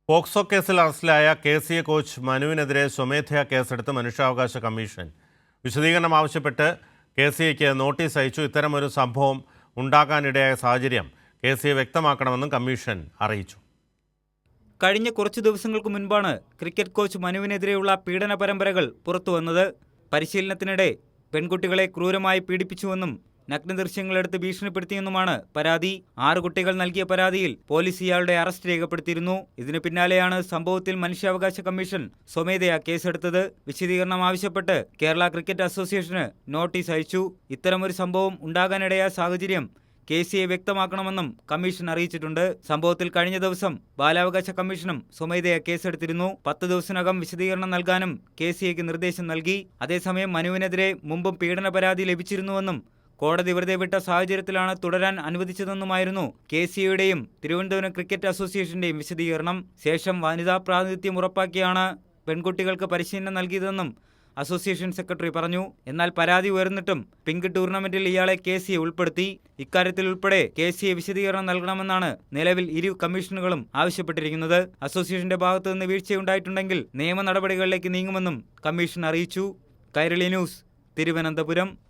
POCSO കേസിൽ അറസ്റ്റിലായ KCA coach മനുവിനെതിരെ സ്വമേധയാ കേസെടുത്ത് മനുഷ്യാവകാശ കമ്മീഷൻ വിശദീകരണം ആവശ്യപ്പെട്ട് KCAക്ക് നോട്ടീസ് അയച്ചു. ഇത്തരമൊരു സംഭവം ഉണ്ടാകാനിടയായ സാഹചര്യം KCA വ്യക്തമാക്കണമെന്നും കമ്മീഷൻ അറിയിച്ചു. കഴിഞ്ഞ കുറച്ചു ദിവസങ്ങൾക്ക് മുൻപാണ് ക്രിക്കറ്റ് കോച്ച് മനുവിനെതിരെയുള്ള പീഡന പരമ്പരകൾ പുറത്തുവന്നത്. പരിശീലനത്തിനിടെ പെൺകുട്ടികളെ ക്രൂരമായി പീഡിപ്പിച്ചുവെന്നും നഗ്നദൃശ്യങ്ങളെടുത്ത് ഭീഷണിപ്പെടുത്തിയെന്നുമാണ് പരാതി. 6 കുട്ടികൾ നൽകിയ പരാതിയിൽ പോലീസ് ഇയാളുടെ അറസ്റ്റ് രേഖപ്പെടുത്തിയിരുന്നു. ഇതിനു പിന്നാലെയാണ് സംഭവത്തിൽ മനുഷ്യാവകാശ കമ്മീഷൻ സ്വമേധയാ കേസെടുത്തത്. വിശദീകരണം ആവശ്യപ്പെട്ട് കേരള ക്രിക്കറ്റ് അസോസിയേഷന് നോട്ടീസ് അയച്ചു. ഇത്തരമൊരു സംഭവം ഉണ്ടാകാനിടയായ സാഹചര്യം KCA വ്യക്തമാക്കണമെന്നും കമ്മീഷൻ അറിയിച്ചിട്ടുണ്ട്. സംഭവത്തിൽ കഴിഞ്ഞ ദിവസം ബാലാവകാശ കമ്മീഷനും സ്വമേധയാ കേസെടുത്തിരുന്നു. 10 ദിവസത്തിനകം വിശദീകരണം നൽകാനും KCAക്ക് നിർദ്ദേശം നൽകി. അതേസമയം മനുവിനെതിരെ മുമ്പും പീഡന പരാതി ലഭിച്ചിരുന്നുവെന്നും കോടതി വെറുതെ വിട്ട സാഹചര്യത്തിലാണ് തുടരാൻ അനുവദിച്ചതെന്നുമായിരുന്നു KCAയുടെയും തിരുവനന്തപുരം ക്രിക്കറ്റ് അസോസിയേഷന്റെയും വിശദീകരണം. ശേഷം വനിതാ പ്രാതിനിധ്യം ഉറപ്പാക്കിയാണ് പെൺകുട്ടികൾക്ക് പരിശീലനം നൽകിയതെന്നും അസോസിയേഷൻ സെക്രട്ടറി പറഞ്ഞു. എന്നാൽ പരാതി ഉയർന്നിട്ടും പിങ്ക് ടൂർണമെന്റിൽ ഇയാളെ KCA ഉൾപ്പെടുത്തി. ഇക്കാര്യത്തിൽ ഉൾപ്പെടെ KCA വിശദീകരണം നൽകണമെന്നാണ് നിലവിൽ ഇരു കമ്മീഷനുകളും ആവശ്യപ്പെട്ടിരിക്കുന്നത്. അസോസിയേഷന്റെ ഭാഗത്തുനിന്ന് വീഴ്ചയുണ്ടായിട്ടുണ്ടെങ്കിൽ നിയമ നടപടികളിലേക്ക് നീങ്ങുമെന്നും കമ്മീഷൻ അറിയിച്ചു. കൈരളി ന്യൂസ്, തിരുവനന്തപുരം.